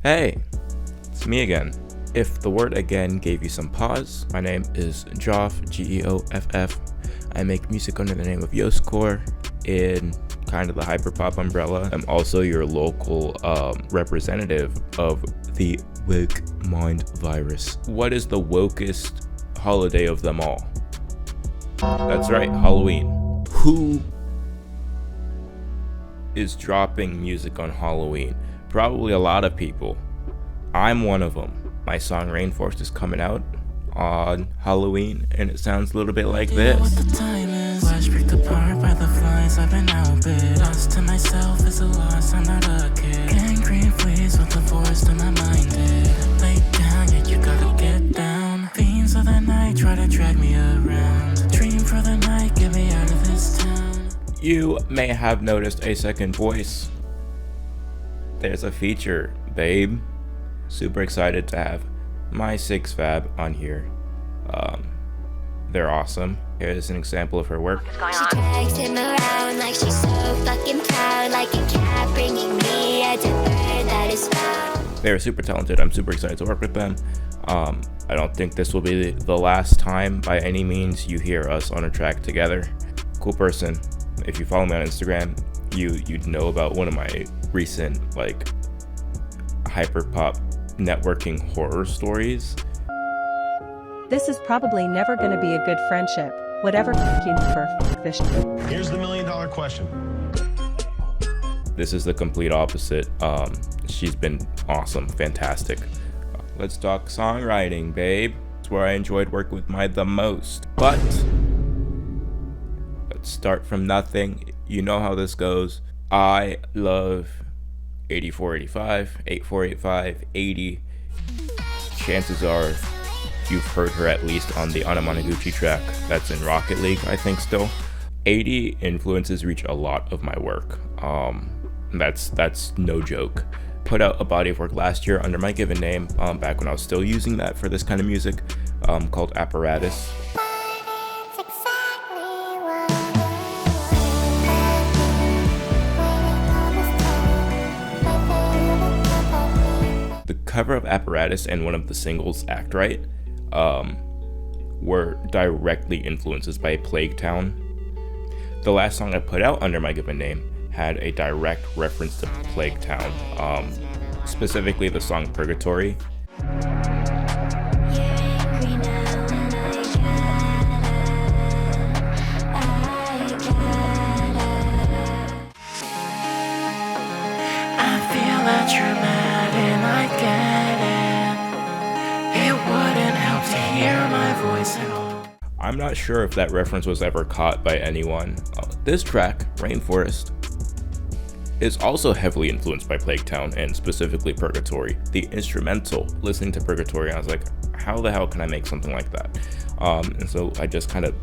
Hey, it's me again. If the word again gave you some pause, my name is Geoff, Geoff. I make music under the name of Yoscore in kind of the hyperpop umbrella. I'm also your local representative of the woke mind virus. What is the wokest holiday of them all? That's right, Halloween. Who is dropping music on Halloween? Probably a lot of people. I'm one of them. My song Rainforest is coming out on Halloween, and it sounds a little bit like this. What the time is? Flash picked apart by the flies. I've been outbid. Lost to myself is a loss. I'm not a kid. Gangrene fleas with the forest in my mind. Lay down, yeah, you gotta get down. Fiends of the night try to drag me around. Dream for the night, get me out of this town. You may have noticed a second voice. There's a feature, babe. Super excited to have my 6Fab on here. They're awesome. Here's an example of her work. She drags him around like she's so fucking proud, like a cat bringing me a bird that is found. They're super talented. I'm super excited to work with them. I don't think this will be the last time by any means you hear us on a track together. Cool person. If you follow me on Instagram, you'd know about one of my recent hyperpop networking horror stories. This is probably never gonna be a good friendship. Whatever you for fish. Here's the $1 million question. This is the complete opposite. She's been awesome, fantastic. Let's talk songwriting, babe. It's where I enjoyed working with my the most. But let's start from nothing. You know how this goes. I love 8485, 8485, 80. Chances are you've heard her at least on the Anamanaguchi track that's in Rocket League, I think still. 80 influences reach a lot of my work. That's no joke. Put out a body of work last year under my given name, back when I was still using that for this kind of music, called Apparatus. The cover of Apparatus and one of the singles, Act Right, were directly influences by Plague Town. The last song I put out under my given name had a direct reference to Plague Town, specifically the song Purgatory. That you're mad and I get it. It wouldn't help to hear my voice at all. I'm not sure if that reference was ever caught by anyone. This track, Rainforest, is also heavily influenced by Plague Town and specifically Purgatory. The instrumental, listening to Purgatory, I was like, how the hell can I make something like that? And so I just kind of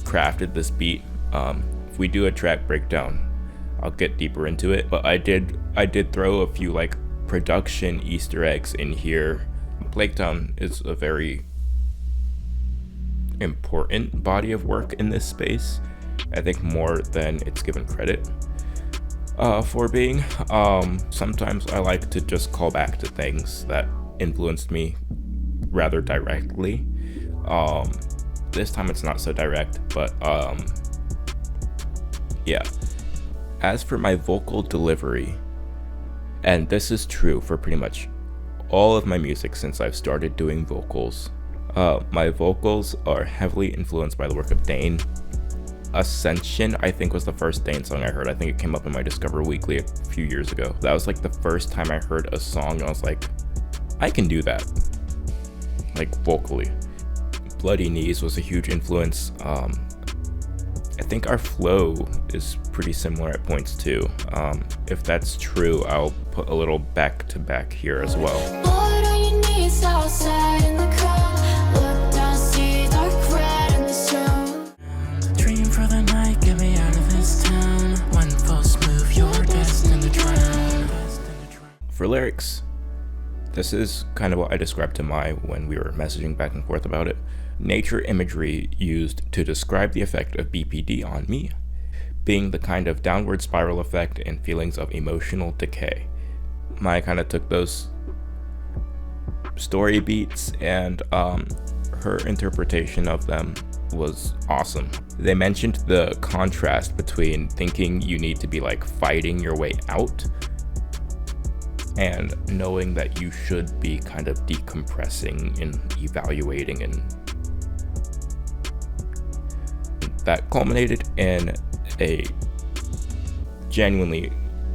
crafted this beat. If we do a track breakdown, I'll get deeper into it, but I did throw a few production Easter eggs in here. Plague Town is a very important body of work in this space. I think more than it's given credit for being. Sometimes I like to just call back to things that influenced me rather directly. This time it's not so direct, but yeah. As for my vocal delivery, and this is true for pretty much all of my music since I've started doing vocals, my vocals are heavily influenced by the work of Dane. Ascension, I think, was the first Dane song I heard. I think it came up in my Discover Weekly a few years ago. That was the first time I heard a song and I was like, I can do that, vocally. Bloody Knees was a huge influence. I think our flow is pretty similar at points too. If that's true, I'll put a little back to back here as well. Lord, on your knees outside in the cold. Look down, see dark red in the snow. Dream for the night, get me out of this town. One false move, you're destined to drown. For lyrics, this is kind of what I described to Mai when we were messaging back and forth about it. Nature imagery used to describe the effect of BPD on me, being the kind of downward spiral effect and feelings of emotional decay. Mai kind of took those story beats, and her interpretation of them was awesome. They mentioned the contrast between thinking you need to be like fighting your way out and knowing that you should be kind of decompressing and evaluating, and that culminated in a genuinely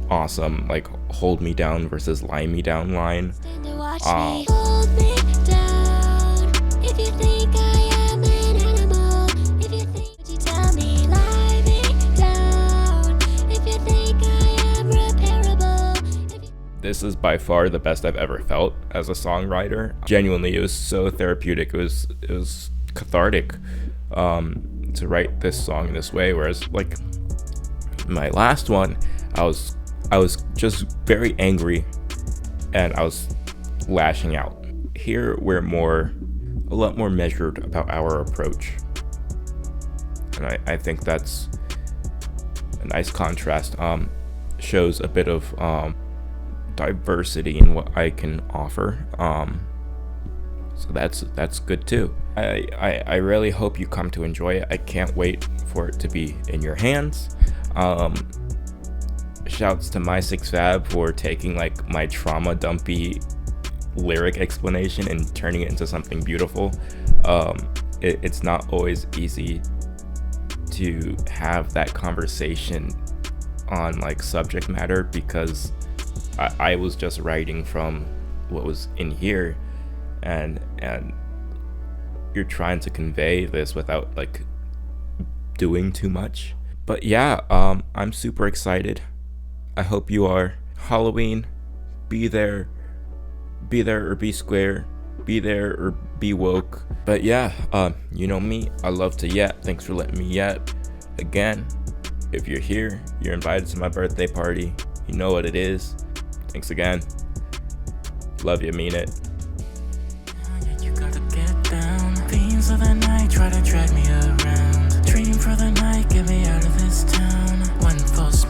awesome like hold me down versus lie me down line. Stand and watch me. Hold me down. If you think I am an animal, if you think, would you tell me? Lie me down. If you think I am repairable. If you... This is by far the best I've ever felt as a songwriter. Genuinely, it was so therapeutic. It was cathartic to write this song in this way. Whereas like my last one, I was just very angry and I was lashing out. Here we're a lot more measured about our approach, and I think that's a nice contrast. Shows a bit of diversity in what I can offer. So that's good too. I really hope you come to enjoy it. I can't wait for it to be in your hands. Shouts to My6Fab for taking like my trauma dumpy lyric explanation and turning it into something beautiful. It's not always easy to have that conversation on like subject matter, because I was just writing from what was in here, and you're trying to convey this without like doing too much. But yeah, I'm super excited. I hope you are. Halloween, be there or be square, be there or be woke. But yeah, you know me, I love to yet. Thanks for letting me yet. Again, if you're here, you're invited to my birthday party. You know what it is. Thanks again. Love you, mean it. You gotta get down. Fiends of the night try to drag me around. Dream for the night, get me out of this town. One false